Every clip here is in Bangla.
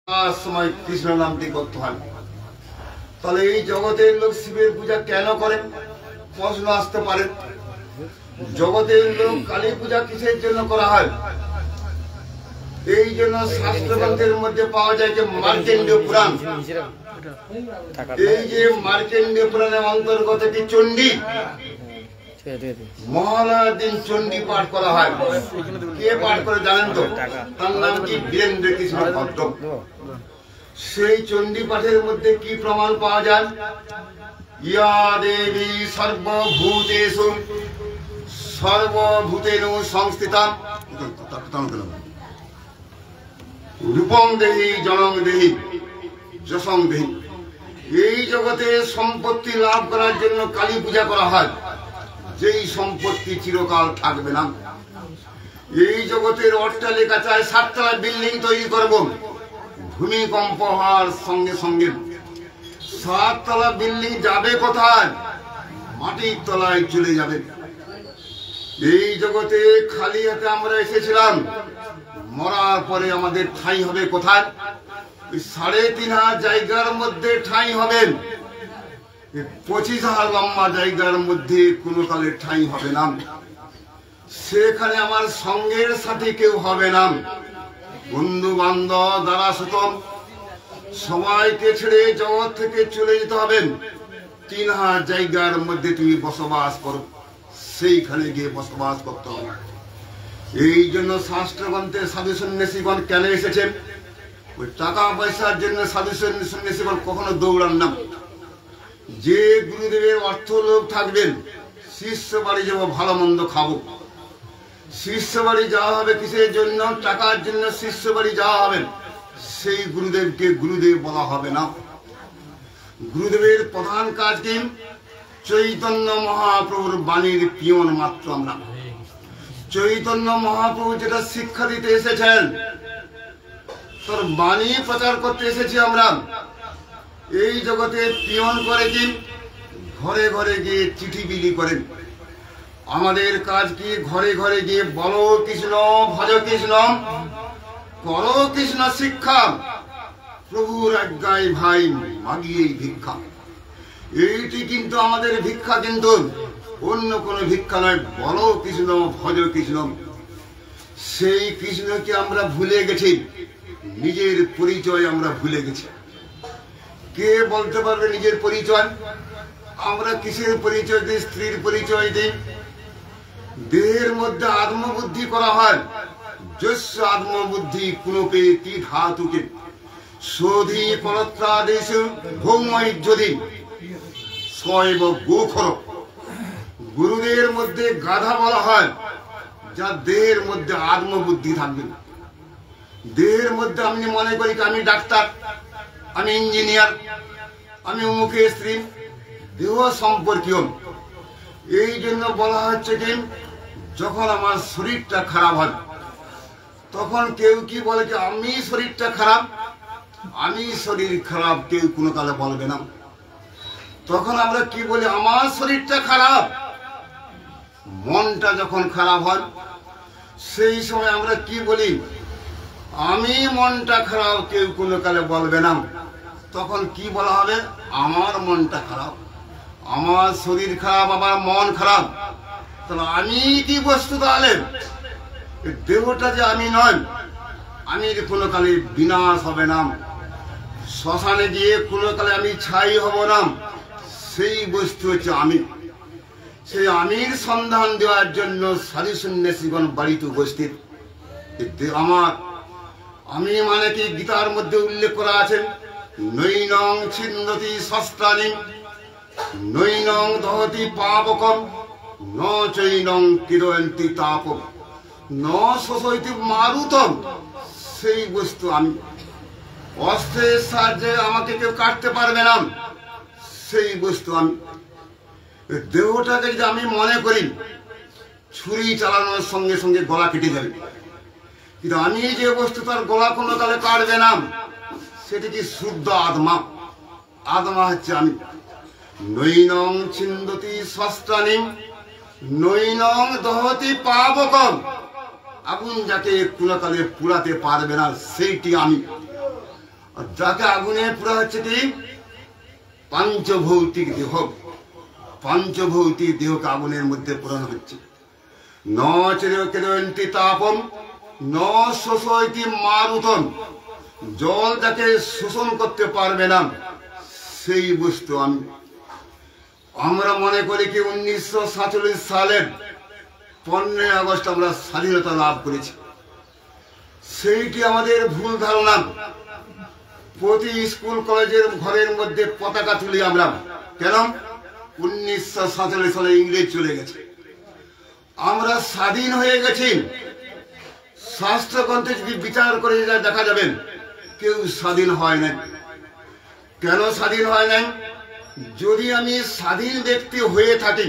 সময় কৃষ্ণ নামটি করতে হয়। তাহলে এই জগতের লোক শিবের পূজা কেন করেন? প্রশ্ন আসতে পারে। জগতের লোক কালী পূজা কিসের জন্য করা হয়? এই জন্য শাস্ত্রগ্রন্থের মধ্যে পাওয়া যায় যে মার্কেন্ডীয় পুরাণ, এই যে মার্কেন্ডীয় পুরাণের অন্তর্গত কি চণ্ডী, মহালয়ার দিন চণ্ডী পাঠ করা হয়। কে পাঠ করে জানেন তো? তার নাম কি বীরেন্দ্র কৃষ্ণ ভট্ট। সেই চণ্ডী পাঠের মধ্যে কি প্রমাণ পাওয়া যায়? ইয়া দেবী সর্বভূতেষু সর্বভূতেষু সংস্থিতা রূপং দেহি জনং দেহি যশং দেহি। এই জগতে সম্পত্তি লাভ করার জন্য কালী পূজা করা হয়, যেই সম্পত্তি চিরকাল থাকবে না। এই জগতের অট্টালিকা চাই 7 তলা বিল্ডিং তৈরি করব, ভূমিকম্প হওয়ার সঙ্গে সঙ্গে 7 তলা বিল্ডিং যাবে কোথায়? মাটির তলায় চলে যাবে। এই জগতে খালি হাতে আমরা এসেছিলাম, মরার পরে আমাদের ঠাঁই হবে কোথায়? 3.5 জায়গার মধ্যে ঠাঁই হবে, 25,000 লম্বা জায়গার মধ্যে কোনো কালে ঠাঁই হবে না। সেখানে আমার সঙ্গের সাথে কেউ হবে না, বন্ধু বান্ধব দ্বারা সুত সবাইকে ছেড়ে জগৎ থেকে চলে যেতে হবে। 3,000 জায়গার মধ্যে তুমি বসবাস করো, সেইখানে গিয়ে বসবাস করতে হবে। এই জন্য শাস্ত্রগ্রন্থে সাধু সন্ন্যাসীগণ কেন এসেছেন? ওই টাকা পয়সার জন্য সাধু সন্ন্যাসীগণ কখনো দৌড়ান না। যে গুরুদেবের অর্থ লোক থাকবেন, শিষ্য বাড়ি যাবো, ভালো মন্দ খাবো, শিষ্য বাড়ি যাওয়া হবে কিসের জন্য? টাকার জন্য শিষ্য বাড়ি যাওয়া হবে। সেই গুরুদেবকে গুরুদেব বলা হবে না। গুরুদেবের প্রধান কাজ কি? চৈতন্য মহাপ্রভুর বাণীর পিয়ন মাত্র আমরা। চৈতন্য মহাপ্রভু যেটা শিক্ষা দিতে এসেছেন, তার বাণী প্রচার করতে এসেছি আমরা। এই জগতে পিয়ন করে কি? ঘরে ঘরে গিয়ে চিঠি বিলি করেন। আমাদের কাজ কি? ঘরে ঘরে গিয়ে বলো কৃষ্ণ, ভজ কৃষ্ণ, করো কৃষ্ণ শিক্ষা, প্রভুর আজ্ঞায় ভাই মাগিয়েই ভিক্ষা। এইটি কিন্তু আমাদের ভিক্ষা, কিন্তু অন্য কোনো ভিক্ষা নয়। বলো কৃষ্ণ, ভজ কৃষ্ণ। সেই কৃষ্ণকে আমরা ভুলে গেছি, নিজের পরিচয় আমরা ভুলে গেছি। কে বলতে পারবে নিজের পরিচয়? আমরা কিসের পরিচয় দিই? স্ত্রীর পরিচয় দিই। দেহের মধ্যে আত্মবুদ্ধি করা হয়, যস্য আত্মবুদ্ধি কুণপে তি ধাতুকে শোধি পরত্রাদেশ ভৌময় যদি শৈব গোখর। গুরুদের মধ্যে গাধা বলা হয়, যা দেহের মধ্যে আত্মবুদ্ধি থাকবে। দেহের মধ্যে আমি মনে করি আমি ডাক্তার, আমি ইঞ্জিনিয়ার, আমি অমুকের স্ত্রী, দেহ সম্পর্কীয়। এই জন্য বলা হচ্ছে কি, যখন আমার শরীরটা খারাপ হয়, তখন কেউ কি বলে যে আমি শরীরটা খারাপ, আমি শরীর খারাপ, কেউ কোনো কালে বলবে না। তখন আমরা কি বলি? আমার শরীরটা খারাপ। মনটা যখন খারাপ হয়, সেই সময় আমরা কি বলি? আমি মনটা খারাপ, কেউ কোনো কালে বলবে না। তখন কি বলা হবে? আমার মনটা খারাপ, আমার শরীর খারাপ, আমার মন খারাপ। তাহলে আমি কি বস্তু? তাহলে দেহটা যে আমি নয়, আমি কোনো কালে বিনাশ হবে না, শ্মশানে গিয়ে কোনো কালে আমি ছাই হব না। সেই বস্তু হচ্ছে আমি। সেই আমির সন্ধান দেওয়ার জন্য সাধু সন্ন্যাসীগণ বাড়িতে উপস্থিত। আমার আমি মানে কি? গীতার মধ্যে উল্লেখ করা আছে, নৈনং ছিন্দতি শস্ত্রাণি নৈনং দহতি পাবকম ন চৈনং কিরয়ন্তি তাপম ন শোষয়তি মারুতম। সেই বস্তু আমি। অস্ত্রের সাহায্যে আমাকে কেউ কাটতে পারবে না, সেই বস্তু আমি। দেহটাকে যদি আমি মনে করি ছুরি চালানোর সঙ্গে সঙ্গে গলা কেটে যাবে, কিন্তু আমি যে বস্তু, তার গলা কোনো কালে কাটবে না, সেটি কি? শুদ্ধ আত্মা। আত্মা হচ্ছে আমি। নৈনং ছিন্দতি শস্ত্রাণি নৈনং দহতি পাবকম। আগুন যাকে কোনো কালে পুড়াতে পারবে না, সেইটি আমি। আর যাকে আগুনে পুরা হচ্ছে কি পাঞ্চভৌতিক দেহ, পাঞ্চভৌতিক দেহকে আগুনের মধ্যে পুরানো হচ্ছে। ন চিরকিরন্তি তাপম ন শোষয়তি মারুতম, জল যাকে শোষণ করতে পারবে না সেই বস্তু আমি। আমরা মনে করি কি 1947 সালের 15 আগস্ট আমরা স্বাধীনতা লাভ করেছি, সেইটি আমাদের ভুল ধারণা। প্রতি স্কুল কলেজের ঘরের মধ্যে পতাকা তুলি আমরা, কেন? 1947 সালে ইংরেজ চলে গেছে, আমরা স্বাধীন হয়ে গেছি। শাস্ত্রগ্রন্থে যদি বিচার করে দেখা যাবেন কেউ স্বাধীন হয় নাই। কেন স্বাধীন হয় নাই? যদি আমি স্বাধীন ব্যক্তি হয়ে থাকি,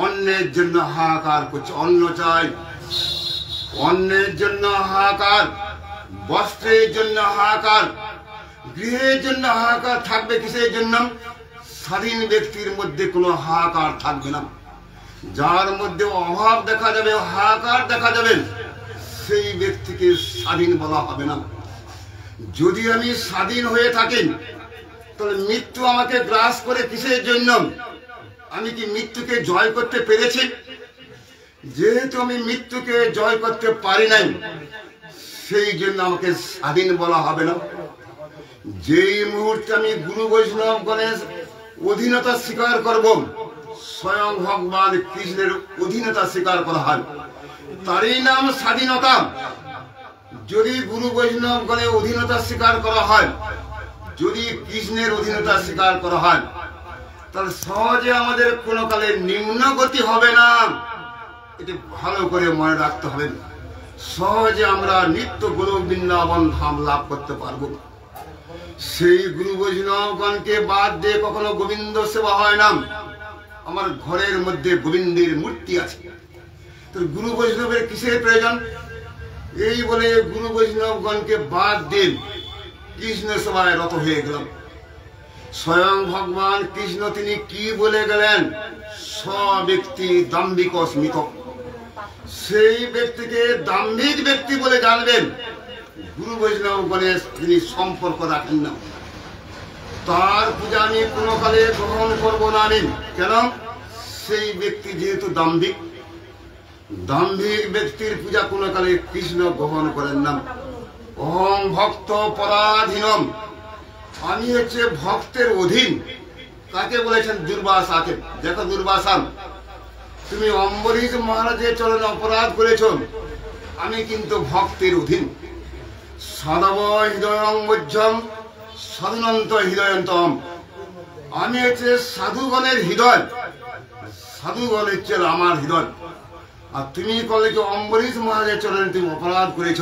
অন্যের জন্য হাহাকার করছে, অন্ন চাই, অন্যের জন্য হাহাকার, বস্ত্রের জন্য হাহাকার, গৃহের জন্য হাহাকার থাকবে কিসের জন্য? স্বাধীন ব্যক্তির মধ্যে কোনো হাহাকার থাকবে না। যার মধ্যে অভাব দেখা যাবে, হাহাকার দেখা যাবে, সেই ব্যক্তিকে স্বাধীন বলা হবে না। যদি আমি স্বাধীন হয়ে থাকি, তাহলে মৃত্যু আমাকে গ্রাস করে কিসের জন্য? আমি কি মৃত্যুকে জয় করতে পেরেছি? যেহেতু আমি মৃত্যুকে জয় করতে পারি নাই, সেই জন্য আমাকে স্বাধীন বলা হবে না। যেই মুহূর্তে আমি গুরু বৈষ্ণব গণেশ অধীনতা স্বীকার করব, স্বয়ং ভগবান কৃষ্ণের অধীনতা স্বীকার করা হয়, তারই নাম স্বাধীনতা। যদি গুরু বৈষ্ণব গণের অধীনতা স্বীকার করা হয়, যদি কৃষ্ণের অধীনতা স্বীকার করা হয়, তাহলে সহজে আমাদের কোনো কালে নিম্ন গতি হবে না। এটি ভালো করে মনে রাখতে হবে। সহজে আমরা নিত্য গুরু বৃন্দাবন ধাম লাভ করতে পারবো। সেই গুরু বৈষ্ণবগণকে বাদ দিয়ে কখনো গোবিন্দ সেবা হয় না। আমার ঘরের মধ্যে গোবিন্দের মূর্তি আছে, তো গুরু বৈষ্ণবের কিসের প্রয়োজন? এই বলে গুরু বৈষ্ণবগণকে বাদ দিন কৃষ্ণ সেবায় রত হয়ে গেলাম। স্বয়ং ভগবান কৃষ্ণ তিনি কি বলে গেলেন? স ব্যক্তি দাম্ভিক স্মিত, সেই ব্যক্তিকে দাম্ভিক ব্যক্তি বলে জানবেন। গুরু বৈষ্ণব গণেশ তিনি সম্পর্ক রাখেন না, তার পূজা আমি কোনো কালে গ্রহণ করবো না। আমি কেন? সেই ব্যক্তি যেহেতু দাম্ভিক, দাম্ভিক ব্যক্তির পূজা কোনো কালে কৃষ্ণ গ্রহণ করেন না। অহং ভক্ত পরাধীনম, আমি হচ্ছে ভক্তের অধীন। কাকে বলেছেন? দুর্বাসাকে। দেখো দুর্বাসা, তুমি অম্বরীশ মহারাজের চরণে অপরাধ করেছ, আমি কিন্তু ভক্তের অধীন। সাধব হৃদয়ং মধ্যম সাধুনন্ত হৃদয়ন্তম, আমি হচ্ছে সাধুগণের হৃদয়, সাধুগণ হচ্ছে আমার হৃদয়। আর তুমি বলে যে অম্বরীশ মহারাজের চরণে তুমি অপরাধ করেছ,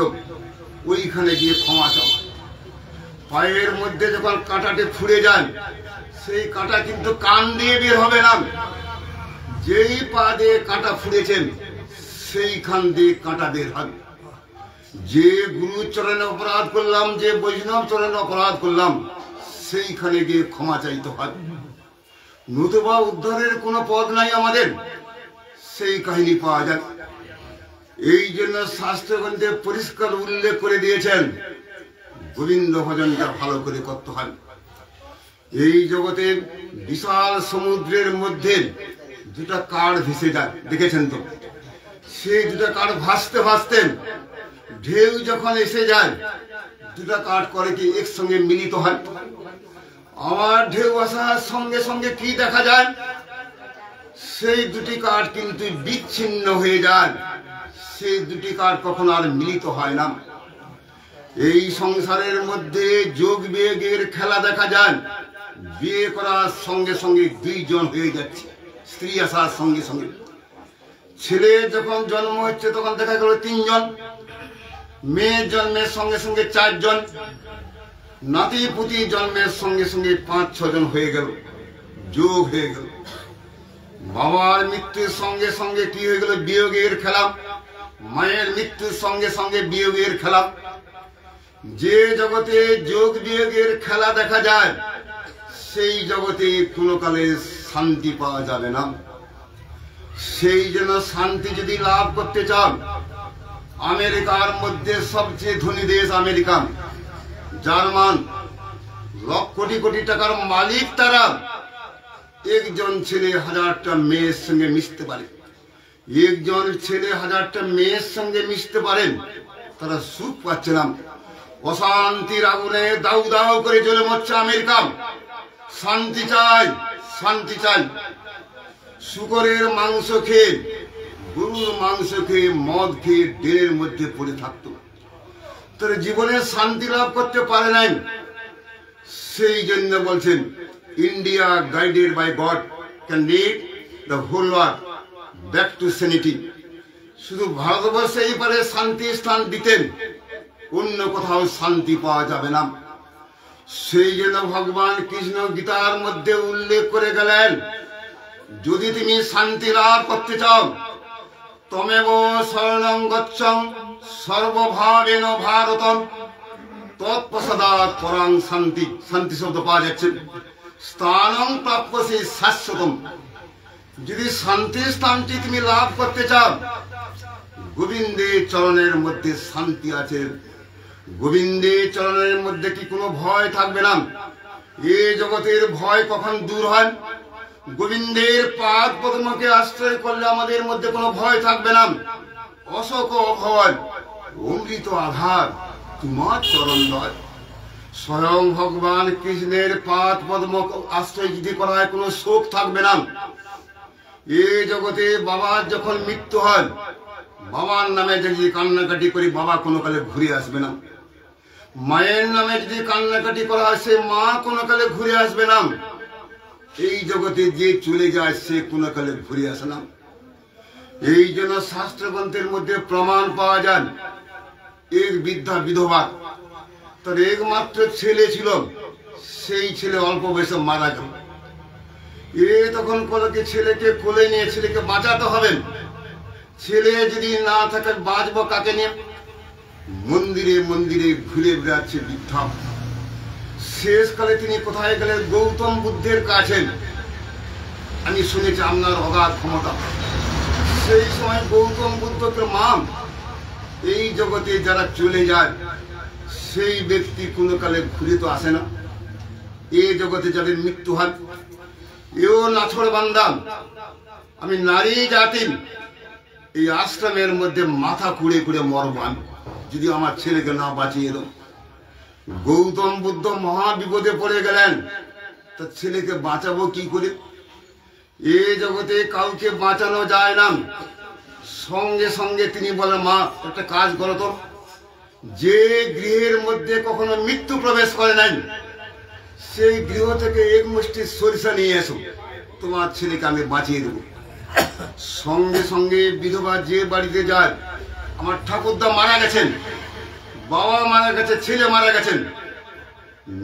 ওইখানে গিয়ে ক্ষমা চাও। পায়ের মধ্যে যখন কাঁটাটি ফুড়ে যায়, সেই কাঁটা কিন্তু কান দিয়ে বের হবে না। যেই পা দিয়ে কাঁটা ফুড়েছেন সেইখান দিয়ে কাঁটা বের হবে। যে গুরু চরণে অপরাধ করলাম, যে বৈষ্ণব চরণে অপরাধ করলাম, সেইখানে গিয়ে ক্ষমা চাইতে হয়, নতুবা উদ্ধারের কোনো পথ নাই আমাদের। সেই কাহিনী পাওয়া যায়। এই জন্য শাস্ত্রগ্রন্থে পরিষ্কার উল্লেখ করে দিয়েছেন গোবিন্দ ভজনটা ভালো করে করতে হয়। এই জগতে বিশাল সমুদ্রের মধ্যে দুটা কাঠ ভেসে যায়, দেখেছেন তো? সেই দুটা কাঠ ভাসতে ভাসতে ঢেউ যখন এসে যায়, দুটা কাঠ করে কি একসঙ্গে মিলিত হয়। আবার ঢেউ আসার সঙ্গে সঙ্গে কি দেখা যায়? সেই দুটি কাঠ কিন্তু বিচ্ছিন্ন হয়ে যায়, সেই দুটি কাঠ কখনো আর মিলিত হয় না। এই সংসারের মধ্যে যোগ বিয়োগের খেলা দেখা যায়। বিয়ে করার সঙ্গে সঙ্গে দুইজন হয়ে যাচ্ছে, স্ত্রী আসার সঙ্গে সঙ্গে। ছেলে যখন জন্ম হচ্ছে তখন দেখা গেল 3 জন, মেয়ের জন্মের সঙ্গে সঙ্গে 4 জন, নাতি পুতি জন্মের সঙ্গে সঙ্গে 5-6 জন হয়ে গেল, যোগ হয়ে গেল। বাবার মৃত্যুর সঙ্গে সঙ্গে কি হয়ে গেল? বিয়োগের খেলা। মায়ের মৃত্যুর সঙ্গে সঙ্গে বিয়োগের খেলা। যে জগতে যোগ বিয়োগের খেলা দেখা যায়, সেই জগতে কোনো কালে শান্তি পাওয়া যাবে না। সেই জন্য শান্তি যদি লাভ করতে চান, আমেরিকার মধ্যে সবচেয়ে ধনী দেশ আমেরিকা, জার্মান, লক্ষ কোটি কোটি টাকার মালিক তারা। একজন ছেলে 1000টা মেয়ের সঙ্গে মিশতে পারে, একজন ছেলে 1000টা মেয়ের সঙ্গে মিশতে পারেন, তারা সুখ পাচ্ছে না। অশান্তির আগুনে দাউ দাউ করে জ্বলে মরছে আমেরিকা। শান্তি চাই, শান্তি চাই। শুকরের মাংস খেয়ে, গরুর মাংস খেয়ে, মদ খেয়ে ডেনের মধ্যে পড়ে থাকতো, তারা জীবনে শান্তি লাভ করতে পারে নাই। সেই জন্য বলছেন, India guided by God can lead the whole world back to sanity. শুধু ভারতবর্ষেই পারে শান্তি স্থান দিতেন, অন্য কোথাও শান্তি পাওয়া যাবে না। সেই জন্য ভগবান কৃষ্ণ গীতার মধ্যে উল্লেখ করে গেলেন, যদি তুমি শান্তি লাভ করতে চাও, তমেব শরণং গচ্ছং সর্বভাবেন ভারতম তৎপশ্চাৎ পরাং শান্তি। শান্তি শব্দ পাওয়া যাচ্ছে, স্থানং প্রাপ্যসি শাশ্বতম। যদি শান্তি স্থানটি তুমি লাভ করতে চাও, গোবিন্দের চরণের মধ্যে শান্তি আছে। গোবিন্দের চরণের মধ্যে কি কোনো ভয় থাকবে না? এই জগতের ভয় কখন দূর হয়? গোবিন্দের পাদ পদ্মকে আশ্রয় করলে আমাদের মধ্যে কোনো ভয় থাকবে না। অশোক ভয়, অমৃত আধার তোমার চরণ নয়। স্বয়ং ভগবান কৃষ্ণের পাদ পদ্ম আশ্রয় যদি করা হয়, কোনো শোক থাকবে না। এই জগতে বাবার যখন মৃত্যু হয়, বাবার নামে যদি কান্নাকাটি করি, বাবা কোনো কালে ঘুরে আসবে না। মায়ের নামে যদি কান্নাকাটি করা হয়, সে মা কোনো কালে ঘুরে আসবে না। এই জগতে যে চলে যায়, সে কোনো কালে ঘুরে আসে না। এই জন্য শাস্ত্রগ্রন্থের মধ্যে প্রমাণ পাওয়া যায়, এক বৃদ্ধা বিধবা, তার একমাত্র ছেলে ছিল, সেই ছেলে অল্প বয়সে মারা গেল। তখন বলে ছেলেকে কোলে নিয়ে ছেলেকে বাঁচাতে হবে। ছেলে যদি না থাকে বাঁচবো কাকে নিয়ে? মন্দিরে মন্দিরে ঘুরে বেড়াচ্ছে বৃদ্ধা। শেষকালে তিনি কোথায় গেলেন? গৌতম বুদ্ধের কাছে। আমি শুনেছি আপনার অগাধ ক্ষমতা। সেই সময় গৌতম বুদ্ধকে মাম, এই জগতে যারা চলে যায়, সেই ব্যক্তি কোনো কালে ঘুরে তো আসে না। এই জগতে যাদের মৃত্যু হয়, এও নাছড় বান্দাম, আমি নারী জাতি, এই আশ্রমের মধ্যে মাথা কুড়ে কুড়ে মরব আমি, যদি আমার ছেলেকে না বাঁচিয়ে দাও। গৌতম বুদ্ধ মহা বিপদে পড়ে গেলেন, তার ছেলেকে বাঁচাবো কি করে? এই জগতে কাউকে বাঁচানো যায় না। সঙ্গে সঙ্গে তিনি বলেন, মা একটা কাজ করো তো, যে গৃহের মধ্যে কখনো মৃত্যু প্রবেশ করে নাই, সেই গৃহ থেকে এক মুষ্টি সরিষা নিয়ে এসো, তোমার ছেলেকে আমি বাঁচিয়ে দেবো। সঙ্গে সঙ্গে বিধবা যে বাড়িতে যায়, আমার ঠাকুরদা মারা গেছেন, বাবা মারা গেছে, ছেলে মারা গেছেন,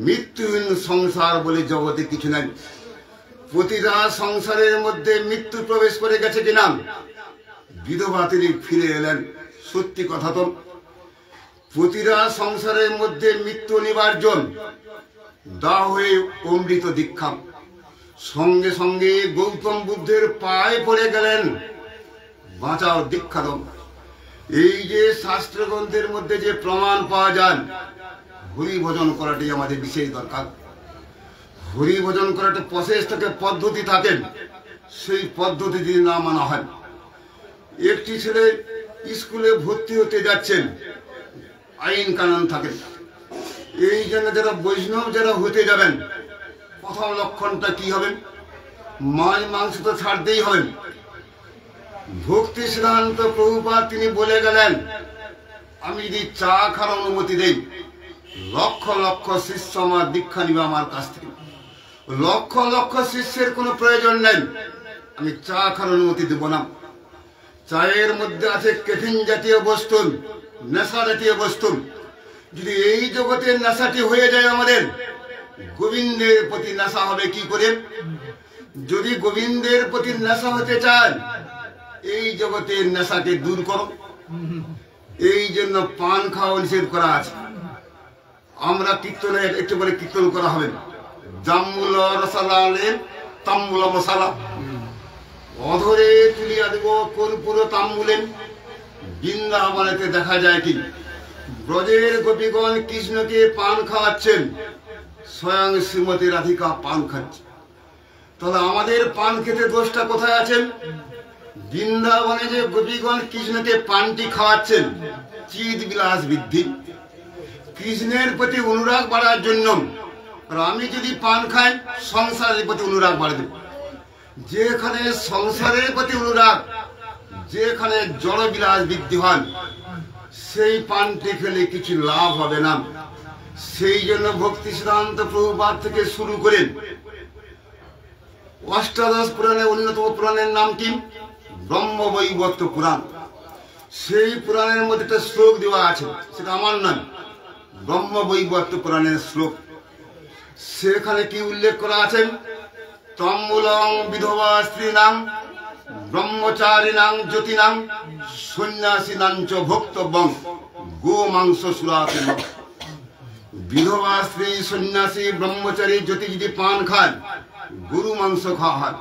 মৃত্যুহীন সংসার বলে জগতে কিছু নাই। প্রতিটা সংসারের মধ্যে মৃত্যু প্রবেশ করে গেছে কিনা? বিধবা তিনি ফিরে এলেন। সত্যি কথা তো, প্রতিটা সংসারের মধ্যে মৃত্যু অনিবার্য। দা হয়ে অমৃত দীক্ষা। সঙ্গে সঙ্গে গৌতম বুদ্ধের পায়ে পড়ে গেলেন, বাঁচাও, দীক্ষা দাও। এই যে শাস্ত্রগ্রন্থের মধ্যে যে প্রমাণ পাওয়া যায়, হরি ভজন করাটাই আমাদের বিশেষ দরকার। হরি ভজন করাটা প্রসেস থাকে, পদ্ধতি থাকেন, সেই পদ্ধতি যদি না মানা হয়। একটি ছেলে স্কুলে ভর্তি হতে যাচ্ছেন, আইন কানুন থাকে। এই জন্য যারা বৈষ্ণব যারা হতে যাবেন, প্রথম লক্ষণটা কি হবে? মাছ মাংস তো ছাড়তেই হবে। ভক্তি সিদ্ধান্ত প্রভুপাদ তিনি বলে গেলেন, আমি যদি চা খাওয়ার অনুমতি দেই, লক্ষ লক্ষ শিষ্য আমার দীক্ষা নিবে আমার কাছ থেকে। লক্ষ লক্ষ শিষ্যের কোনো প্রয়োজন নেই, আমি চা খাওয়ার অনুমতি দেব না। চায়ের মধ্যে আছে ক্যাফিন জাতীয় বস্তু, নেশা জাতীয় বস্তু। যদি এই জগতের নেশাটি হয়ে যায় আমাদের, গোবিন্দের প্রতি নেশা হবে কি করে? যদি গোবিন্দের প্রতি নেশা হতে চান, এই জগতের নেশাকে দূর করো। এই জন্য পান খাওয়া নিষেধ করা আছে। আমরা কীর্তনে একটু করে কীর্তন করা হবে, জাম্বুল রসালা আলেন তাম্বুল মশালা, অধরে তুলিয়া দেব কর্পূর তাম্বুলেন। বৃন্দাবনেতে দেখা যায় কি ব্রজের গোপীগণ কৃষ্ণকে পান খাওয়াচ্ছেন, স্বয়ং শ্রীমতী রাধিকা পান খাচ্ছে। তাহলে আমাদের পান খেতে দোষটা কোথায় আছেন? বৃন্দাবনে যে গোপীগণ কৃষ্ণকে পানটি খাওয়াচ্ছেন, চিদ বিলাস বৃদ্ধি, কৃষ্ণের প্রতি অনুরাগ বাড়ার জন্য। আর আমি যদি পান খাই, সংসারের প্রতি অনুরাগ বাড়বে। যেখানে সংসারের প্রতি অনুরাগ, যেখানে জড়বিলাস বৃদ্ধি হয়, সেই পানটি খেলে কিছু লাভ হবে না। সেই জন্য ভক্তি সিদ্ধান্ত প্রভুপাদ থেকে শুরু করে অষ্টাদশ পুরাণের অন্যতম পুরাণের নাম কি? ব্রহ্মবৈবর্ত পুরাণ। সেই পুরাণের মধ্যে একটা শ্লোক দেওয়া আছে, সেটা আমার নয়, ব্রহ্মবৈবর্ত পুরাণের শ্লোক। সেখানে কি উল্লেখ করা আছে? তম্বুলং বিধবা স্ত্রীনাং ব্রহ্মচারিণাং জ্যোতিনাং সন্ন্যাসিনাং চ ভক্তব্যং গো মাংস সুরাতিম। বিধবা স্ত্রী, সন্ন্যাসী, ব্রহ্মচারী, জ্যোতি যদি পান খান, গরু মাংস খাওয়া হয়,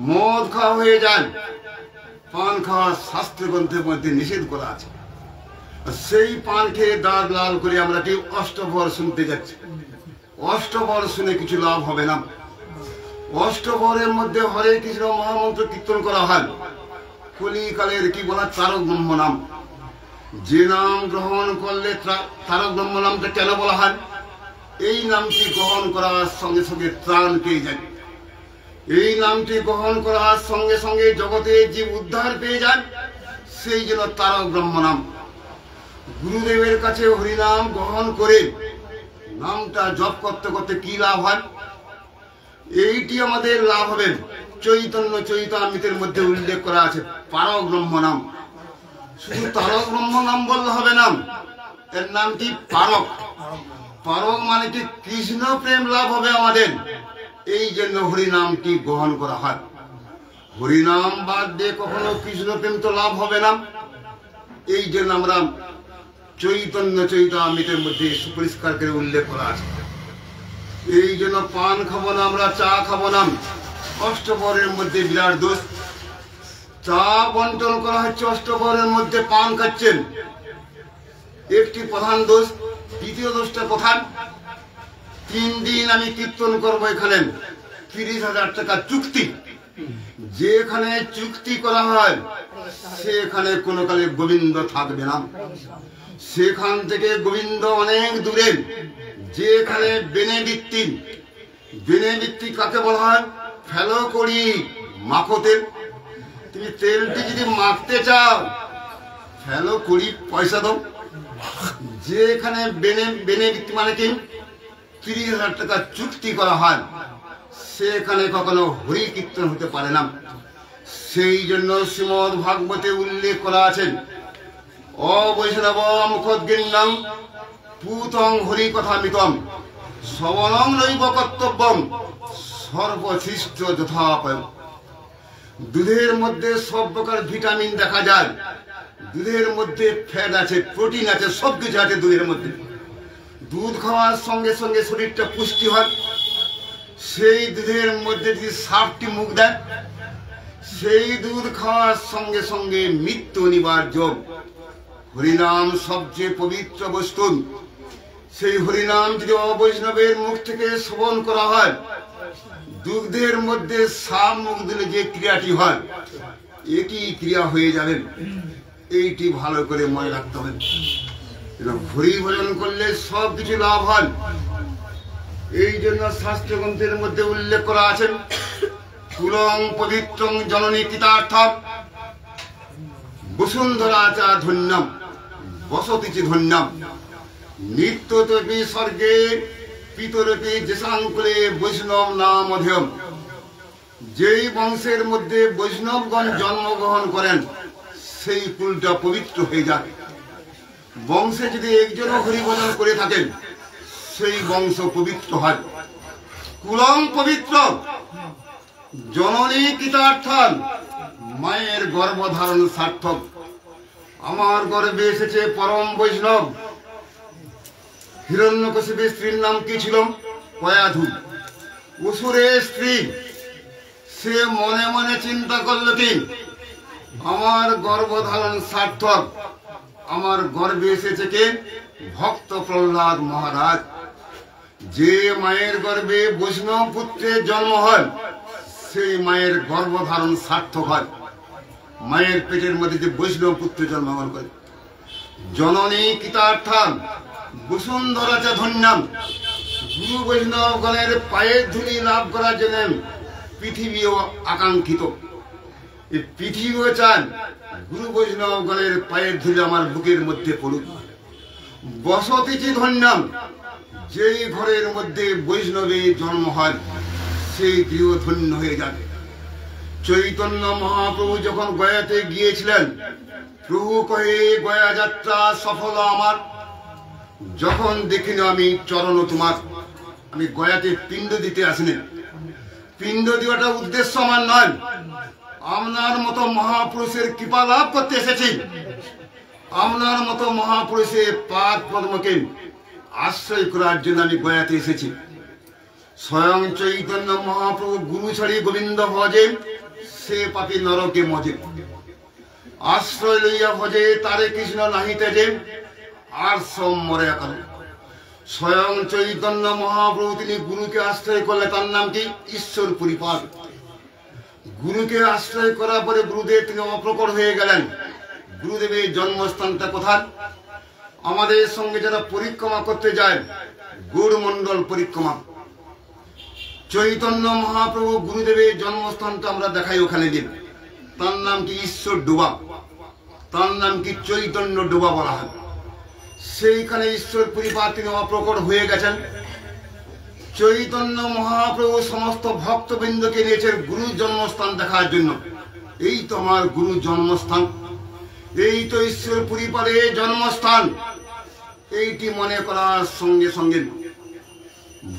মদ খাওয়া হয়ে যায়। পান খাওয়া শাস্ত্র গ্রন্থের মধ্যে নিষেধ করা আছে। সেই পান খেয়ে দাঁত লাল করে আমরা কি অষ্টভর শুনতে যাচ্ছি। অষ্টভর শুনে কিছু লাভ হবে না। অষ্টভরের মধ্যে হরে কৃষ্ণ মহামন্ত্র কীর্তন করা হয়। কলিকালের কি বলা? তারক ব্রহ্ম নাম। যে নাম গ্রহণ করলে তারক ব্রহ্ম নামটা কেন বলা হয়? এই নামটি গ্রহণ করার সঙ্গে সঙ্গে ত্রাণ পেয়ে যায়। এই নামটি গ্রহণ করার সঙ্গে সঙ্গে জগতে জীব উদ্ধার পেয়ে যায়। সেই জন্য তারক ব্রহ্ম নাম। গুরুদেবের কাছে হরিনাম গ্রহণ করে নামটা জপ করতে করতে কি লাভ হয়? এইটি আমাদের লাভ হবে। চৈতন্য চৈতামৃতের মধ্যে উল্লেখ করা আছে পারক ব্রহ্ম নাম। শুধু তারক ব্রহ্ম নাম বললে হবে না, এর নাম কি? পারক। পারক মানে কি? কৃষ্ণ প্রেম লাভ হবে আমাদের। এই জন্য হরিনামটি গ্রহণ করা হয়। হরিনাম বাদ দিয়ে কখনো কৃষ্ণ প্রেম তো লাভ হবে না। এই জন্য আমরা চৈতন্য চৈতামৃতের মধ্যে সুপরিষ্কার করে উল্লেখ করা আছে। এই জন্য পান খাবো না, আমরা চা খাবো না। অষ্টপহরের মধ্যে বিরাট দোষ। চা বন্টন করা হচ্ছে, অষ্টপহরের মধ্যে পান খাচ্ছেন, একটি প্রধান দোষ। দ্বিতীয় দোষটা কোথায়? 3 দিন আমি কীর্তন করবো, এখানে 30,000 টাকা চুক্তি। যেখানে চুক্তি করা হয় সেখানে কোনো কালে গোবিন্দ থাকবে না। সেখান থেকে গোবিন্দ অনেক দূরে। যেখানে বেনেবৃত্তি, বেনেবৃত্তি কাকে বলা হয়? ফেলো করি মাখো তেল। তুমি তেলটি যদি মাখতে চাও, ফেলো করি পয়সা দাও। যেখানে বেনেবৃত্তি মানে কি? 30,000 টাকা চুক্তি করা হয়, সেখানে কখনো হরি কীর্তন হতে পারে না। সেই জন্য শ্রীমদ ভাগবতে উল্লেখ করা আছে, অবৈষ্ণবম খদ্গিন্নং পুতং হরি কথামিতম শ্রবণং নৈব কর্তব্যম সর্বশিষ্ট যথাপয়ম। দুধের মধ্যে সব প্রকার ভিটামিন দেখা যায়। দুধের মধ্যে ফ্যাট আছে, প্রোটিন আছে, সবকিছু আছে দুধের মধ্যে। দুধ খাওয়ার সঙ্গে সঙ্গে শরীরটা পুষ্টি হয়। সেই দুধের মধ্যে যদি 7টি মুখ দেয়, সেই দুধ খাওয়ার সঙ্গে সঙ্গে মৃত্যু অনিবার্য। হরিনাম সবচেয়ে পবিত্র বস্তু। সেই হরিনাম যদি অবৈষ্ণবের মুখ থেকে শ্রবণ করা হয়, দুধের মধ্যে 7 মুখ দিলে যে ক্রিয়াটি হয়, একই ক্রিয়া হয়ে যাবে। এইটি ভালো করে মনে রাখতে হবে। হরি ভজন করলে সব কিছু লাভ হয়। এই জন্য শাস্ত্র গ্রন্থের মধ্যে উল্লেখ করা আছে, কুলং পবিত্রং জননী কৃতার্থম বসুন্ধরা চা ধন্যম বসতিচি ধন্যম নিত্যতপি স্বর্গে পিতরপি যেসাঙ্কুলে বৈষ্ণব নাম অধেয়ম। যেই বংশের মধ্যে বৈষ্ণবগণ জন্মগ্রহণ করেন, সেই কুলটা পবিত্র হয়ে যায়। বংশে যদি একজনও হরিভজন করে থাকেন, সেই বংশ পবিত্র হয়। কুলং পবিত্র, জননী কৃতার্থম, মায়ের গর্ভধারণ সার্থক। আমার গর্ভে এসেছে পরম বৈষ্ণব। হিরণ্যকশিপের স্ত্রীর নাম কি ছিল? কয়াধু, অসুরের স্ত্রী। সে মনে মনে চিন্তা করল কি, আমার গর্ভধারণ সার্থক, আমার গর্ভে এসেছে কে? ভক্ত প্রহ্লাদ মহারাজ। যে মায়ের গর্ভে বৈষ্ণব পুত্রের জন্ম হয় সেই মায়ের গর্ভধারণ সার্থক হয়। মায়ের পেটের মধ্যে যে বৈষ্ণব পুত্র জন্মগ্রহণ করে, জননী কৃতার্থাম বসুন্ধরা চ ধন্যাম। গুরু বৈষ্ণবগণের পায়ের ধুলি লাভ করার জন্য পৃথিবীও আকাঙ্ক্ষিত। এই পৃথিবীও চান গুরু বৈষ্ণবগণের পায়ের ধুলি আমার বুকের মধ্যে পড়ুক। বসতিচি ধন্যাম, যেই ঘরের মধ্যে বৈষ্ণবের জন্ম হয় সেই গৃহ ধন্য হয়ে যাবে। চৈতন্য মহাপ্রভু যখন গয়াতে গিয়েছিলেন, প্রভু কহে গয়া যাত্রা সফল আমার, যখন দেখিনি আমি চরণ তোমার। আমি গয়াতে পিণ্ড দিতে আসিনি, পিণ্ড দেওয়াটা উদ্দেশ্য আমার নয়। আপনার মতো মহাপুরুষের কৃপা লাভ করতে এসেছি। আপনার মতো মহাপুরুষের পাদ পদ্মকে আশ্রয় করার জন্য আমি গয়াতে এসেছি। স্বয়ং চৈতন্য মহাপ্রভু গুরু ছাড়ি গোবিন্দ ভজে, সে পাপী নরকে মজে। আশ্রয় লইয়া ভজে তারে কৃষ্ণ নাহিতে যে, আর সব মরে একাল। স্বয়ং চৈতন্য মহাপ্রভু তিনি গুরুকে আশ্রয় করলে, তার নাম কি? ঈশ্বর পরিপাল। গুরুকে আশ্রয় করার পরে গুরুদেব তিনি অপ্রকট হয়ে গেলেন। গুরুদেবের জন্মস্থানটা কোথায়? আমাদের সঙ্গে যারা পরিক্রমা করতে যায়, গৌড়মণ্ডল পরিক্রমা, চৈতন্য মহাপ্রভু গুরুদেবের জন্মস্থানটা আমরা দেখাই ওখানে দিন। তার নাম কি? ঈশ্বর ডোবা। তার নাম কি? চৈতন্য ডোবা বলা হয়। সেইখানে ঈশ্বর পরিবার তিনি অপ্রকট হয়ে গেছেন। চৈতন্য মহাপ্রভু সমস্ত ভক্তবৃন্দকে নিয়েছেন গুরুর জন্মস্থান দেখার জন্য। এই তো আমার গুরু জন্মস্থান, এই তো ঈশ্বর পরিবারের জন্মস্থান। এইটি মনে করার সঙ্গে সঙ্গে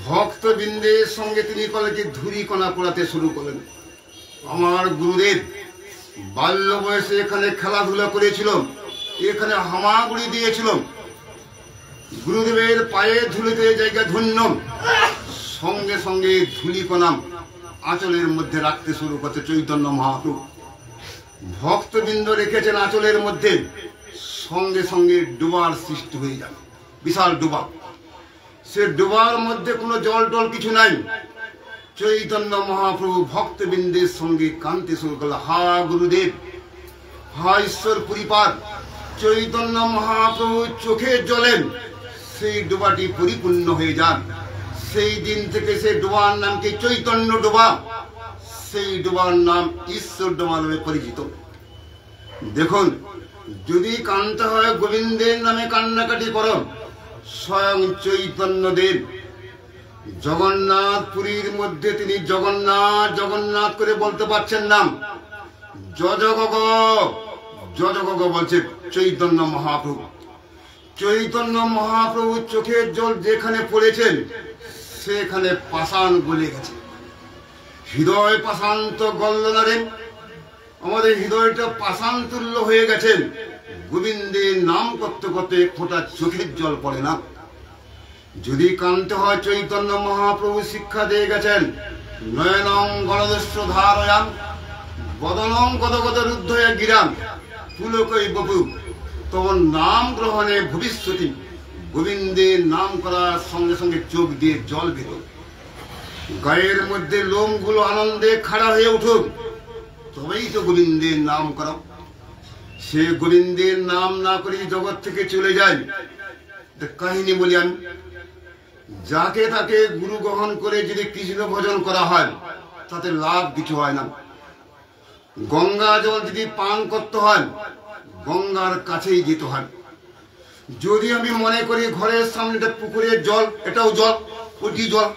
ভক্তবৃন্দের সঙ্গে তিনি কলেজে ধুরি কণা পড়াতে শুরু করলেন। আমার গুরুদেব বাল্য বয়সে এখানে খেলাধুলা করেছিল, এখানে হামাগুড়ি দিয়েছিল। গুরুদেবের পায়ে ধুলিতে জায়গা ধন্য, সঙ্গে সঙ্গে ধুলি কণা আঁচলের মধ্যে রাখতে শুরু করতে চৈতন্য মহাপ্রভু। ভক্তবৃন্দ রেখেছেন আঁচলের মধ্যে, সঙ্গে সঙ্গে ডোবার সৃষ্টি হয়ে যাবে, বিশাল ডোবা। সে ডোবার মধ্যে কোনো জল টল কিছু নাই। চৈতন্য মহাপ্রভু ভক্তবৃন্দের সঙ্গে কাঁদতে শুরু করল, হা গুরুদেব, হা ঈশ্বর পরিপাদ। চৈতন্য মহাপ্রভু চোখের জলে সেই ডোবাটি পরিপূর্ণ হয়ে যান। সেই দিন থেকে সেই ডোবার নাম কি? চৈতন্য ডোবা। সেই ডোবার নাম ঈশ্বর ডোবা নামে পরিচিত। দেখুন, যদি কাঁদতে হয় গোবিন্দের নামে কান্নাকাটি করো। স্বয়ং চৈতন্য দেব জগন্নাথ পুরীর মধ্যে তিনি জগন্নাথ জগন্নাথ করে বলতে পারছেন না, জজগগ জজগগ বলছে চৈতন্য মহাপ্রভু। চৈতন্য মহাপ্রভু চোখের জল যেখানে পড়েছেন সেখানে পাষাণ গলে গেছে। হৃদয় পাষান্ত গল্ল না রে, আমাদের হৃদয়টা পাষাণ তুল্য হয়ে গেছেন। গোবিন্দের নাম করতে করতে ফোঁটা চোখের জল পড়ে না। যদি কাঁদতে হয়, চৈতন্য মহাপ্রভু শিক্ষা দিয়ে গেছেন, নয়নং গণদস্য ধারয়াম বদনং গদগদ রুদ্ধয়া গিরাম পুলকই বপু। তখন নাম গ্রহণে ভবিষ্যতি, গোবিন্দের নাম করার সঙ্গে সঙ্গে চোখ দিয়ে জল বেরোয়। গায়ের মধ্যে লোমগুলো আনন্দে খাড়া হয়ে উঠুক, তবেই তো গোবিন্দের নাম করা। সে গোবিন্দের নাম না করে জগৎ থেকে চলে যায়। কাহিনী বলি আমি, যাকে তাকে গুরু গ্রহণ করে যদি কৃষ্ণ ভজন করা হয় তাতে লাভ কিছু হয় না। গঙ্গা জল যদি পান করতে হয় গঙ্গার কাছেই যেতে হয়। যদি আমি মনে করি ঘরের সামনে পুকুরের জল, এটাও জল, ওটি জল,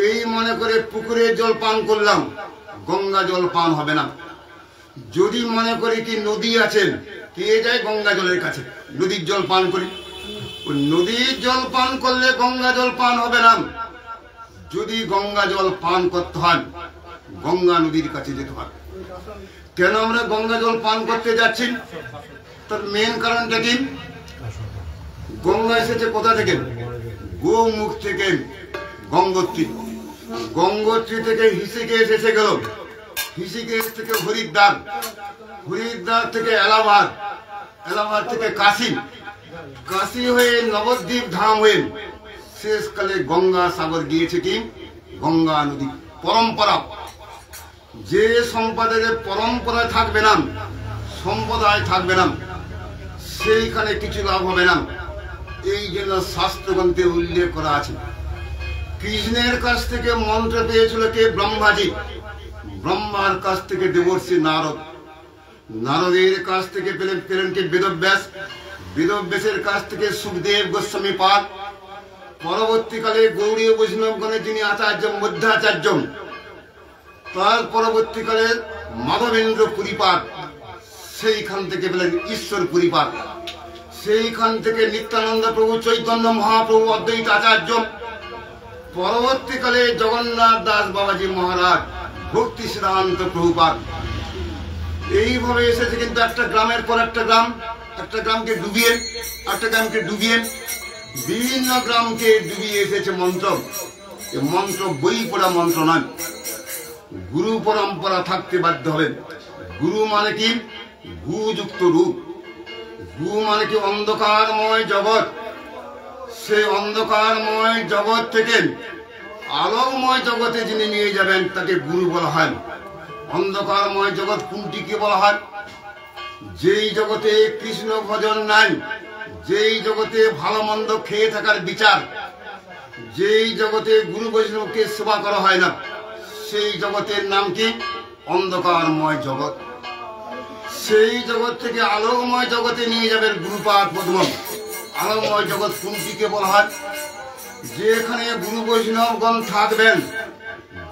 এই মনে করে পুকুরের জল পান করলাম, গঙ্গা জল পান হবে না। যদি মনে করি কি নদী আছে, কে যায় গঙ্গা জলের কাছে, নদীর জল পান করি, নদীর জল পান করলে গঙ্গা জল পান হবে না। যদি গঙ্গা জল পান করতে হয় গঙ্গা নদীর কাছে যেতে হয়। কেন আমরা গঙ্গা জল পান করতে যাচ্ছি? তার মেন কারণটা কি? গঙ্গা এসেছে কোথা থেকে? গোমুখ থেকে, গঙ্গোত্রী। গঙ্গোত্রী থেকে ঋষিকেশ এসে গেল, ঋষিকেশ থেকে হরিদ্বার, হরিদ্বার থেকে এলাহাবাদ, এলাহাবাদ থেকে কাশী, কাশী হয়ে নবদ্বীপ ধাম হয়ে শেষকালে গঙ্গা সাগর গিয়েছে কি গঙ্গা নদী। পরম্পরা, যে সম্প্রদায়ের পরম্পরায় থাকবে না, সম্প্রদায় থাকবে না, সেইখানে কিছু লাভ হবে না। এই জন্য শাস্ত্রগ্রন্থে উল্লেখ করা আছে। কৃষ্ণের কাছ থেকে মন্ত্র পেয়েছিল কে? ব্রহ্মাজি। ব্রহ্মার কাছ থেকে দেবর্ষি নারদ, নারদের কাছ থেকে পেলেন কে? বেদব্যাস, বেদব্যাসের কাছ থেকে সুখদেব গোস্বামী পাদ। পরবর্তীকালে গৌড়ীয় বৈষ্ণবগণের যিনি আচার্য মধ্যাচার্য, তার পরবর্তীকালে মাধবেন্দ্র পুরীপাদ, সেইখান থেকে পেলেন ঈশ্বর পুরীপাদ। সেইখান থেকে নিত্যানন্দ প্রভু, চৈতন্য মহাপ্রভু, অদ্বৈত আচার্য। পরবর্তীকালে জগন্নাথ দাস বাবাজি মহারাজ, ভক্তি সিদ্ধান্ত প্রভুপাদ। এইভাবে এসেছে, কিন্তু একটা গ্রামের পর একটা গ্রাম, একটা গ্রামকে ডুবিয়ে, একটা গ্রামকে ডুবিয়ে, বিভিন্ন গ্রামকে ডুবিয়ে এসেছে মন্ত্র। এই মন্ত্র বই পড়া মন্ত্র নয়, গুরু পরম্পরা থাকতে বাধ্য হবে। গুরু মানে কি? গুযুক্ত রূপ। গু মানে কি? অন্ধকারময় জগৎ। সেই অন্ধকারময় জগৎ থেকে আলোকময় জগতে যিনি নিয়ে যাবেন তাকে গুরু বলা হয়। অন্ধকারময় জগৎ কোনটিকে বলা হয়? যেই জগতে কৃষ্ণ ভজন নাই, যেই জগতে ভালো মন্দ খেয়ে থাকার বিচার, যেই জগতে গুরু বৈষ্ণবকে সেবা করা হয় না, সেই জগতের নাম কি? অন্ধকারময় জগৎ। সেই জগৎ থেকে আলোকময় জগতে নিয়ে যাবেন গুরুপাদ পদ্ম। আলোকময় জগৎ কোনটিকে বলা হয়? যেখানে গুরু বৈষ্ণবগণ থাকবেন,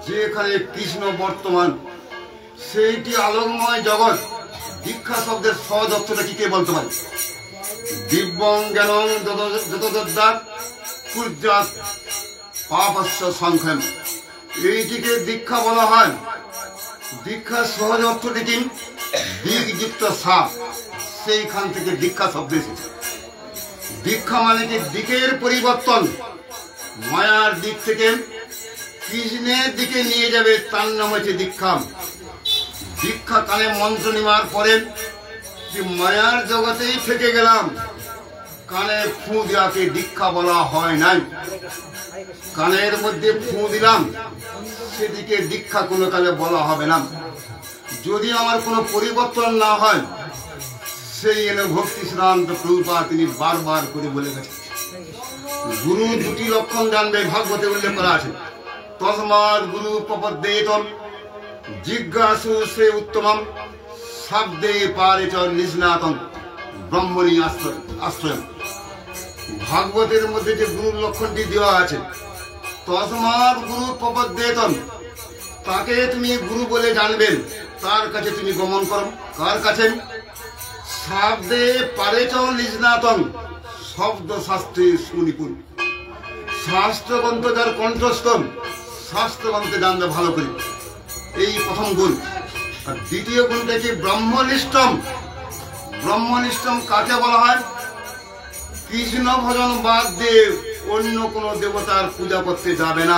যেখানে কৃষ্ণ বর্তমান, সেইটি আলোকময় জগৎ। দীক্ষা শব্দের সহজ অর্থটা কি কে বলতে পারে? দিব্যং জ্ঞানং যতদ্দার পূজ্যাৎ পাপস্য সংখ্যাম। এইটিকে দীক্ষা বলা হয়। দীক্ষার সহজ অর্থটি কি? দিকযুক্ত সাপ, সেইখান থেকে দীক্ষা শব্দ এসেছে। দীক্ষা মানে কি? দিকের পরিবর্তন। মায়ার দিক থেকে কৃষ্ণের দিকে নিয়ে যাবে, তার নাম হচ্ছে দীক্ষা। দীক্ষা কানে মন্ত্র নেওয়ার পরে যে মায়ার জগতেই থেকে গেলাম, কানে ফু দেওয়াকে দীক্ষা বলা হয় নাই। কানের মধ্যে ফু দিলাম, সেদিকে দীক্ষা কোনো কালে বলা হবে না। যদি আমার কোনো পরিবর্তন না হয়, সেই এনে ভক্তি সিদ্ধান্ত প্রভুপাদ তিনি বারবার করে বলে গেছেন। গুরু দুটি লক্ষণ জানবে, ভাগবতে উল্লেখ করা আছে। তস্মাৎ গুরু প্রপদ্যেতম জিজ্ঞাসু সে উত্তমম শব্দে পারে চ নিষ্ণাতম ব্রহ্মণী আশ্রয়ম। ভাগবতের মধ্যে যে গুরুর লক্ষণটি দেওয়া আছে, তস্মাৎ গুরু প্রপদ্যেতম, তাকে তুমি গুরু বলে জানবেন, তার কাছে তুমি গমন করো। কার কাছে? শব্দে পারে চ নিষ্ণাতম, শব্দ শাস্ত্রে সুনিপুণ। শাস্ত্রগ্রন্থ যার কণ্ঠস্থ, শাস্ত্রগ্রন্থে জানবে ভালো করে। এই প্রথম গুণ। আর দ্বিতীয় গুণটা কি? ব্রহ্মনিষ্ঠম। ব্রহ্মনিষ্ঠম কাকে বলা হয়? কৃষ্ণ ভজন বাদ দিয়ে অন্য কোন দেবতার পূজা করতে যাবে না।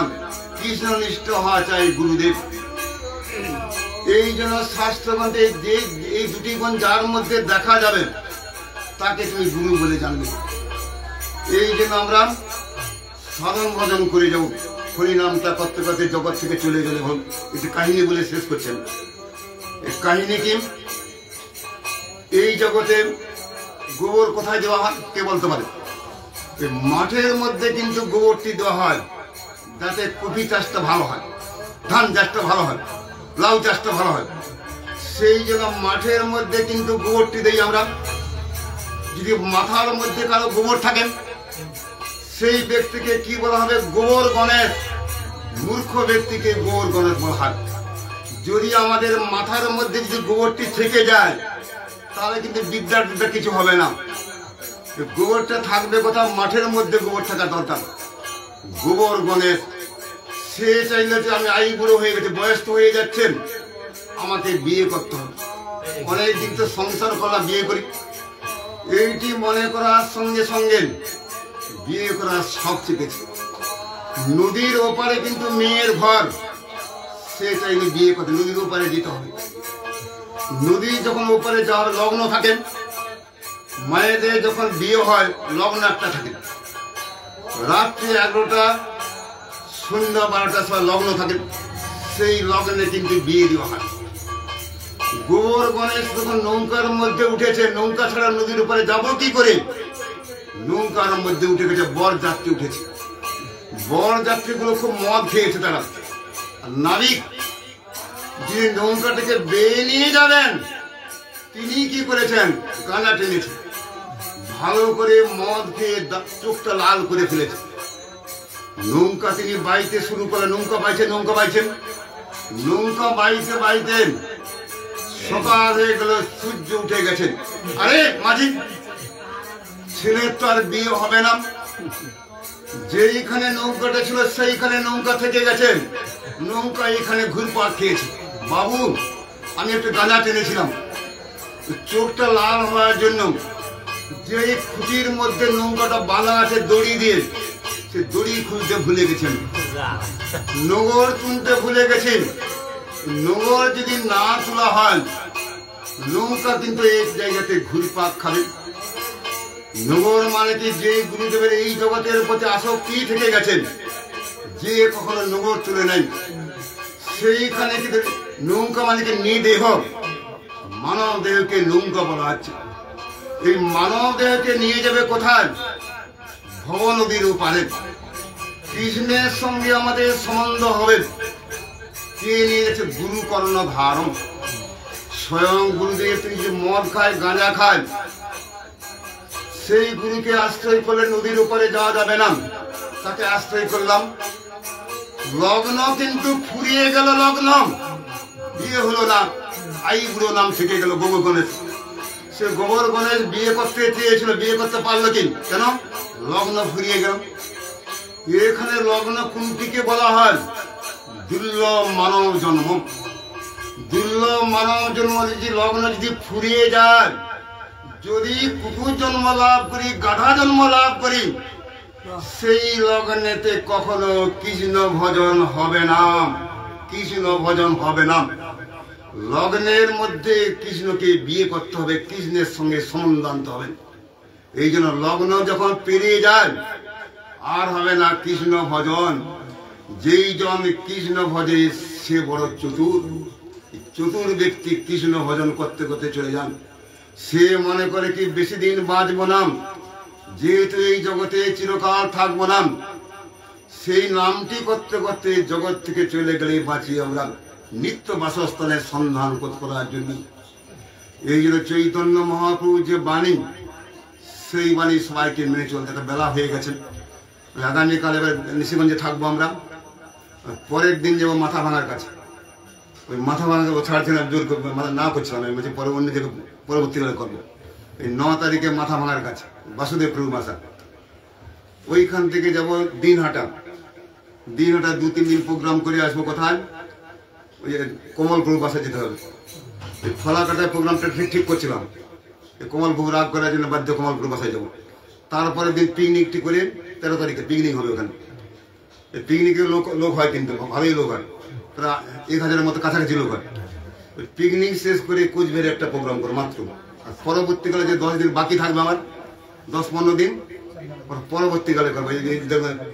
কৃষ্ণনিষ্ঠ হওয়া চাই গুরুদেব। এই জন্য শাস্ত্রগ্রন্থে যে এই দুটি গুণ যার মধ্যে দেখা যাবে, তাকে তুমি গুরু বলে জানবে। এই জন্য আমরা সাধন ভজন করে যাবো, হরিনামটা করতে করতে জগৎ থেকে চলে গেলে হোক। একটু কাহিনী বলে শেষ করছেন। এই কাহিনী কি? এই জগতে গোবর কোথায় দেওয়া হয় কে বলতে পারে? মাঠের মধ্যে কিন্তু গোবরটি দেওয়া হয়, যাতে কপি চাষটা ভালো হয়, ধান চাষটা ভালো হয়, লাউ চাষটা ভালো হয়। সেই জন্য মাঠের মধ্যে কিন্তু গোবরটি দেই আমরা। যদি মাথার মধ্যে কারো গোবর থাকেন, সেই ব্যক্তিকে কি বলা হবে? গোবর গণেশ। মূর্খ ব্যক্তিকে গোবর গণেশ বলা হয়। যদি আমাদের মাথার মধ্যে যদি গোবরটি থেকে যায়, তাহলে কিন্তু বিদ্যা কিছু হবে না। গোবরটা থাকবে কোথাও? মাঠের মধ্যে গোবর থাকা দরকার। গোবর গণেশ। সে চাইলে যে আমি আই বুড়ো হয়ে গেছে, বয়স্ক হয়ে যাচ্ছেন, আমাকে বিয়ে করতে হবে। অনেকদিন তো সংসার করলাম, বিয়ে করি। এইটি মনে করার সঙ্গে সঙ্গে বিয়ে করার শখ শিখেছে। নদীর ওপারে কিন্তু মেয়ের ঘর, সে চাইলে বিয়ে করতে নদীর ওপারে যেতে হবে। নদী যখন ওপারে যাওয়ার লগ্ন থাকেন, মায়েদের যখন বিয়ে হয় লগ্ন একটা থাকে, রাত্রি 11টা সন্ধ্যা 12টার সময় লগ্ন থাকে, সেই লগ্নে কিন্তু বিয়ে দেওয়া হয়। গোবর গণেশ যখন নৌকার মধ্যে উঠেছে, নৌকা ছাড়া নদীর উপরে যাব কি করে, নৌকার মধ্যে উঠে গেছে, বর যাত্রী উঠেছে। বর যাত্রীগুলো খুব মদ খেয়েছে তারা। নাবিক যিনি নৌকাটাকে বেয়ে নিয়ে যাবেন তিনি কি করেছেন, গাঁজা টেনেছে, ভালো করে মদ খেয়ে চোখটা লাল করে ফেলেছে। নৌকা তিনি বাইতে শুরু করে, নৌকা বাইছেন নৌকা বাইতে সকাল হয়ে গেল, সূর্য উঠে গেছে। আরে মাঝি, ছেলের তো আর বিয়ে হবে না, যেইখানে নৌকাটা ছিল সেইখানে নৌকা থেকে গেছেন, নৌকা এখানে ঘুরপাক খেয়েছে। বাবু, আমি একটু গাঁজা টেনেছিলাম, চোখটা লাল হওয়ার জন্য যে খুঁটির মধ্যে নৌকাটা বাঁধা আছে দড়ি দিয়ে, সে দড়ি খুলতে ভুলে গেছেন, নগর তুলতে ভুলে গেছেন। নগর যদি না তোলা হয় নৌকা কিন্তু এক জায়গাতে ঘুরপাক খাবে। নগর মানে কি, যে গুরুদেবের এই জগতের প্রতি আসক্তি থেকে গেছেন, যে কখনো নগর তুলে নাই, সেইখানে কিন্তু নৌকা মানে কি নিদেহ, মানব দেহকে নৌকা বলা হচ্ছে। এই মানব দেহকে নিয়ে যাবে কোথায়, ভব নদীর ওপারে। কৃষ্ণের সঙ্গে আমাদের সম্বন্ধ হবে। কে নিয়ে গেছে, গুরু কর্ণ ধারণ। স্বয়ং গুরুদেব তিনি যে মদ খায়, গাঁজা খায়, সেই গুরুকে আশ্রয় করলে নদীর উপরে যাওয়া যাবে না, তাকে আশ্রয় করলাম। লগ্ন কিন্তু ফুরিয়ে গেল, লগ্ন বিয়ে হলো না, আইবুড়ো নাম থেকে গেল গোবর গণেশ। সে গোবর গণেশ বিয়ে করতে চেয়েছিল, বিয়ে করতে পারলো কি, কেন, লগ্ন ফুরিয়ে গেল। এখানে লগ্ন কোনটিকে বলা হয়, দুর্লভ মানব জন্ম। দুর্লভ মানব জন্ম যদি লগ্ন যদি ফুরিয়ে যায়, যদি কুকুর জন্ম লাভ করি, গাধা জন্ম লাভ করি, সেই লগ্নেতে কখনো কৃষ্ণ ভজন হবে না, কৃষ্ণ ভজন হবে না। লগ্নের মধ্যে কৃষ্ণকে বিয়ে করতে হবে, কৃষ্ণের সঙ্গে সম্বন্ধ আনতে হবে। এই জন্য লগ্ন যখন পেরিয়ে যায় আর হবে না কৃষ্ণ ভজন। যেই জন কৃষ্ণ ভজে সে বড় চতুর। চতুর ব্যক্তি কৃষ্ণ ভজন করতে করতে চলে যান। সে মনে করে কি বেশি দিন বাঁচবো না, যেহেতু এই জগতে চিরকাল থাকবো না, সেই নামটি করতে করতে জগৎ থেকে চলে গেলে বাঁচি আমরা নিত্য বাসস্থানের সন্ধান করার জন্য। এই জন্য চৈতন্য মহাপ্রভু যে বাণী, সেই বাণী সবাইকে মেনে চলতে। একটা বেলা হয়ে গেছে, আগামীকাল এবার নিশিগঞ্জে থাকবো আমরা। পরের দিন যাবো মাথা ভাঙার কাছে। ওই মাথা ভাঙা ছাড়ছে না, জোর মাথা না করছিলাম, আমি বলছি পরে অন্য জায়গায় পরবর্তীকালে করবো। এই 9 তারিখে মাথা ভাঙার কাছে বাসুদেব প্রভু মাসা, ওইখান থেকে যাবো দিনহাটা। 2-3 দিন প্রোগ্রাম করে আসবো। কোথায়, ওই কমলপুর বাসা যেতে হবে। এই ফলাকাটায় প্রোগ্রামটা ঠিক করছিলাম, কমলপুর রাগ করার জন্য বাধ্য কমলপুর বাসায় যাবো। তারপরে দিন পিকনিকটি করে 13 তারিখে পিকনিক হবে ওখানে। এই পিকনিকের লোক হয়, কিন্তু ভালোই লোক হয়, প্রায় 1000-এর মতো কাছাকাছি লোক হয়। ওই পিকনিক শেষ করে কোচবিহারে একটা প্রোগ্রাম করো মাত্র। আর পরবর্তীকালে যে 10 দিন বাকি থাকবে আমার, 10-15 দিন পরবর্তীকালে করবো।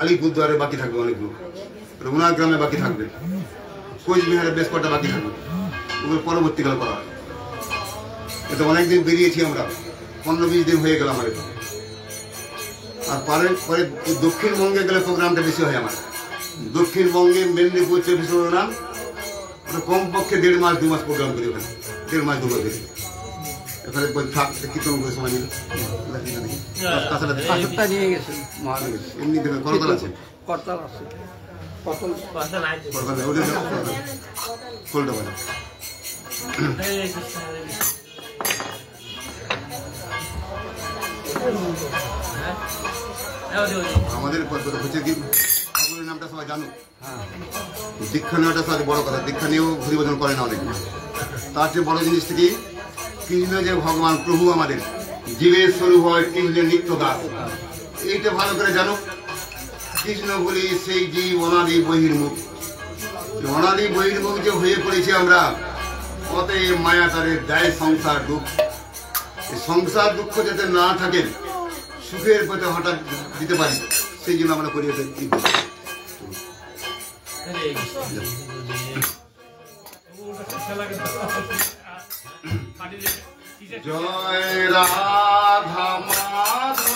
আলিপুরদুয়ারে বাকি থাকবে অনেকগুলো, রঘুনাথ গ্রামে বাকি থাকবে, কোচবিহারে বেশ কটা বাকি থাকবে, ওগুলো পরবর্তীকালে করা হয়। এটা অনেকদিন বেরিয়েছি আমরা, 15-20 দিন হয়ে গেল আমার। আর পরে দক্ষিণবঙ্গে গেলে প্রোগ্রামটা বেশি হয় আমার। দক্ষিণবঙ্গে মেদিনীপুর 24 পরগনা, ওটা কমপক্ষে 1.5 মাস 2 মাস প্রোগ্রাম করি ওখানে, 1.5 মাস 2 মাস বেশি। এখানে কীর্তন করে সময় নিল। এমনি দেবে করতাল আছে, আমাদের হচ্ছে কি ঠাকুরের নামটা সবাই জানো, দীক্ষা নেওয়াটা সবাই বড় কথা। দীক্ষা নিয়েও হরিভজন করে না অনেক। তার চেয়ে বড় জিনিসটা কি, কৃষ্ণ যে ভগবান প্রভু আমাদের জীবের স্বরূপ হয়, কৃষ্ণের নিত্য দাস, এইটা ভালো করে জানো। কৃষ্ণ বলি সেই জীব অনাদি বহির্মুখ। অনাদি বহির্মুখ যে হয়ে পড়েছি আমরা, অতএব মায়া তারে দেয় সংসার ডুব। এই সংসার দুঃখ যাতে না থাকে, সুখের পথে হঠাৎ দিতে পারি, সেই জন্য আমরা করি এটা। জয় রাধা মাধব